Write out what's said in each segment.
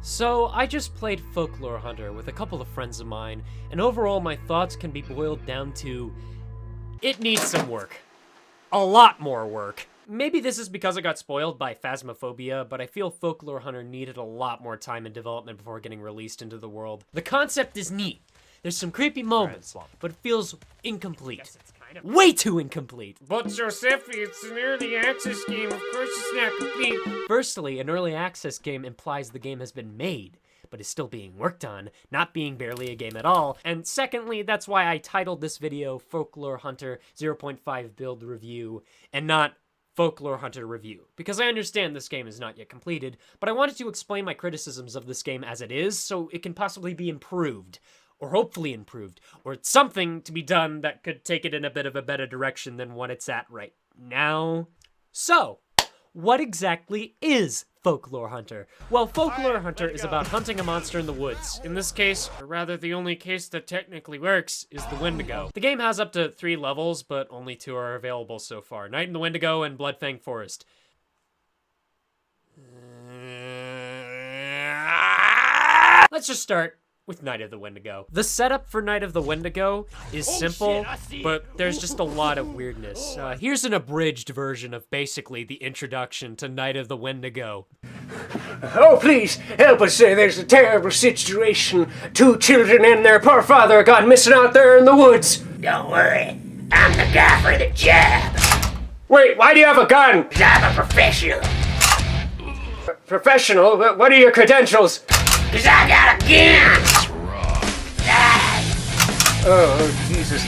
So, I just played Folklore Hunter with a couple of friends of mine, and overall my thoughts can be boiled down to, it needs some work. A lot more work. Maybe this is because I got spoiled by Phasmophobia, but I feel Folklore Hunter needed a lot more time in development before getting released into the world. The concept is neat. There's some creepy moments, but it feels incomplete. Way too incomplete. But Joseph, it's an early access game, of course it's not complete. Firstly, an early access game implies the game has been made, but is still being worked on, not being barely a game at all. And secondly, that's why I titled this video Folklore Hunter 0.5 Build Review, and not Folklore Hunter Review. Because I understand this game is not yet completed, but I wanted to explain my criticisms of this game as it is, so it can possibly be improved. Or hopefully improved, or something to be done that could take it in a bit of a better direction than what it's at right now. So, what exactly is Folklore Hunter? Well, Folklore Hunter is about hunting a monster in the woods. In this case, or rather the only case that technically works, is the Wendigo. The game has up to 3 levels, but only 2 are available so far. Night in the Wendigo and Bloodfang Forest. Let's just start with Night of the Wendigo. The setup for Night of the Wendigo is simple, but there's just a lot of weirdness. Here's an abridged version of basically the introduction to Night of the Wendigo. Oh, please, help us. There's a terrible situation. 2 children and their poor father are gone missing out there in the woods. Don't worry, I'm the guy for the job. Wait, why do you have a gun? 'Cause I'm a professional. Professional? What are your credentials? 'Cause I got a gun. Oh, Jesus.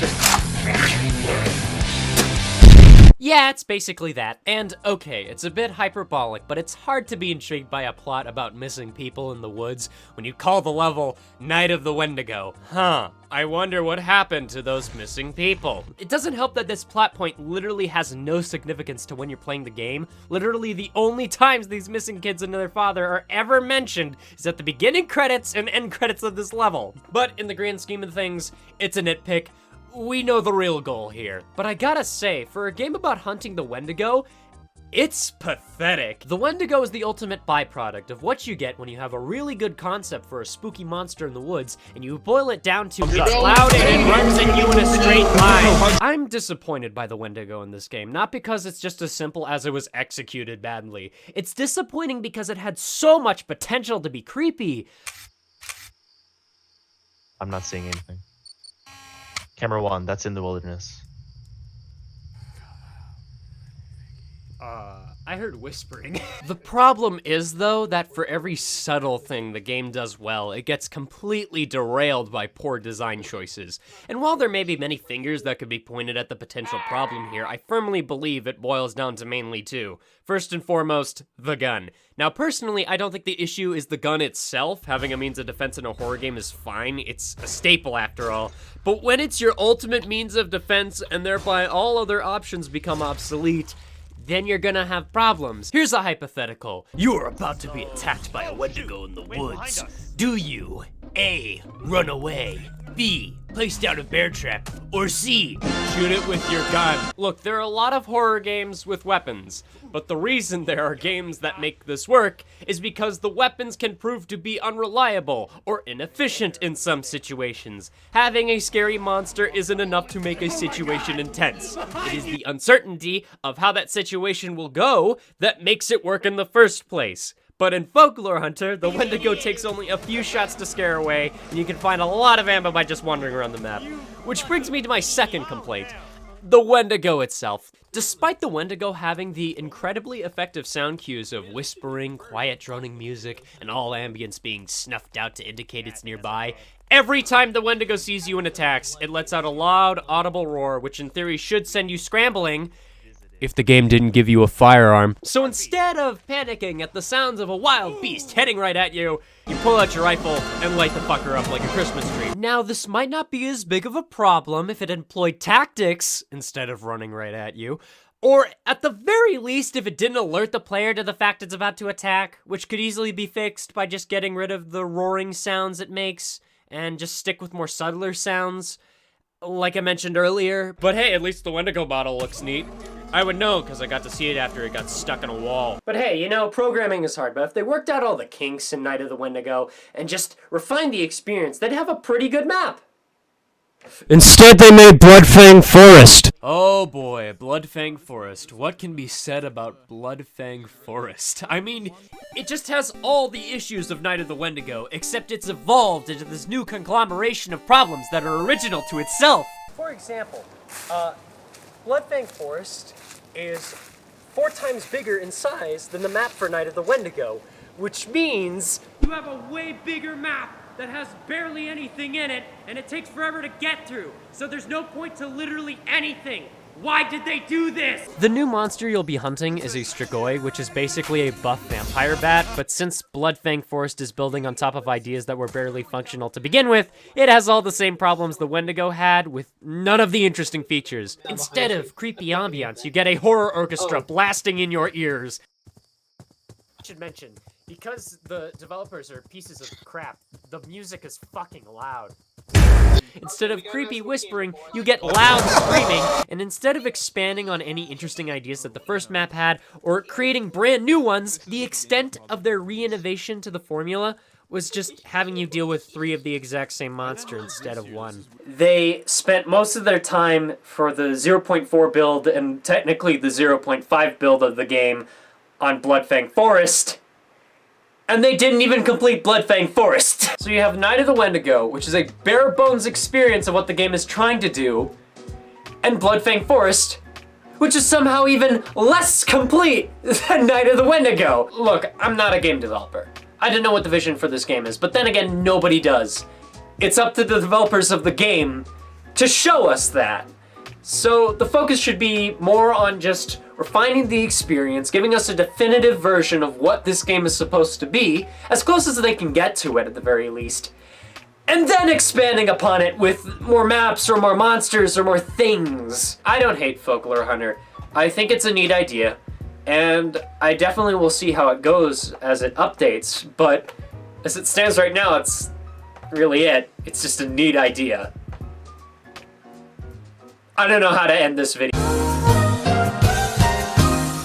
Yeah, it's basically that. And okay, it's a bit hyperbolic, but it's hard to be intrigued by a plot about missing people in the woods when you call the level Night of the Wendigo. Huh, I wonder what happened to those missing people. It doesn't help that this plot point literally has no significance to when you're playing the game. Literally the only times these missing kids and their father are ever mentioned is at the beginning credits and end credits of this level. But in the grand scheme of things, it's a nitpick. We know the real goal here. But I gotta say, for a game about hunting the Wendigo, it's pathetic. The Wendigo is the ultimate byproduct of what you get when you have a really good concept for a spooky monster in the woods, and you boil it down to it's loud and it runs at you in a straight line. I'm disappointed by the Wendigo in this game, not because it's just as simple as it was executed badly. It's disappointing because it had so much potential to be creepy. I'm not seeing anything. Camera 1, that's in the wilderness. I heard whispering. The problem is, though, that for every subtle thing the game does well, it gets completely derailed by poor design choices. And while there may be many fingers that could be pointed at the potential problem here, I firmly believe it boils down to mainly 2. First and foremost, the gun. Now, personally, I don't think the issue is the gun itself. Having a means of defense in a horror game is fine. It's a staple, after all. But when it's your ultimate means of defense, and thereby all other options become obsolete, then you're gonna have problems. Here's a hypothetical. You are about to be attacked by a Wendigo in the woods. Do you A, run away, B, place down a bear trap, or C, shoot it with your gun? Look, there are a lot of horror games with weapons, but the reason there are games that make this work is because the weapons can prove to be unreliable or inefficient in some situations. Having a scary monster isn't enough to make a situation intense. It is the uncertainty of how that situation will go that makes it work in the first place. But in Folklore Hunter, the Wendigo takes only a few shots to scare away, and you can find a lot of ammo by just wandering around the map. Which brings me to my second complaint. The Wendigo itself. Despite the Wendigo having the incredibly effective sound cues of whispering, quiet droning music, and all ambience being snuffed out to indicate it's nearby, every time the Wendigo sees you and attacks, it lets out a loud, audible roar, which in theory should send you scrambling, if the game didn't give you a firearm. So instead of panicking at the sounds of a wild beast heading right at you, you pull out your rifle and light the fucker up like a Christmas tree. Now, this might not be as big of a problem if it employed tactics instead of running right at you, or at the very least if it didn't alert the player to the fact it's about to attack, which could easily be fixed by just getting rid of the roaring sounds it makes and just stick with more subtler sounds, like I mentioned earlier. But hey, at least the Wendigo bottle looks neat. I would know because I got to see it after it got stuck in a wall. But hey, you know, programming is hard, but if they worked out all the kinks in Night of the Wendigo and just refined the experience, they'd have a pretty good map. Instead, they made Bloodfang Forest. Oh boy, Bloodfang Forest. What can be said about Bloodfang Forest? I mean, it just has all the issues of Night of the Wendigo, except it's evolved into this new conglomeration of problems that are original to itself. For example, Bloodfang Forest is 4 times bigger in size than the map for Night of the Wendigo, which means You have a way bigger map that has barely anything in it, and it takes forever to get through. So there's no point to literally anything. Why did they do this? The new monster you'll be hunting is a Strigoi, which is basically a buff vampire bat, but since Bloodfang Forest is building on top of ideas that were barely functional to begin with, it has all the same problems the Wendigo had, with none of the interesting features. Instead of creepy ambiance, you get a horror orchestra blasting in your ears. I should mention, because the developers are pieces of crap, the music is fucking loud. Instead of creepy whispering, you get loud screaming, and instead of expanding on any interesting ideas that the first map had, or creating brand new ones, the extent of their re-innovation to the formula was just having you deal with 3 of the exact same monster instead of 1. they spent most of their time for the 0.4 build and technically the 0.5 build of the game on Bloodfang Forest, and they didn't even complete Bloodfang Forest. So you have Night of the Wendigo, which is a bare bones experience of what the game is trying to do, and Bloodfang Forest, which is somehow even less complete than Night of the Wendigo. Look, I'm not a game developer. I don't know what the vision for this game is, but then again, nobody does. It's up to the developers of the game to show us that. So the focus should be more on just refining the experience, giving us a definitive version of what this game is supposed to be, as close as they can get to it at the very least, and then expanding upon it with more maps or more monsters or more things. I don't hate Folklore Hunter. I think it's a neat idea, and I definitely will see how it goes as it updates, but as it stands right now, it's really it. It's just a neat idea. I don't know how to end this video.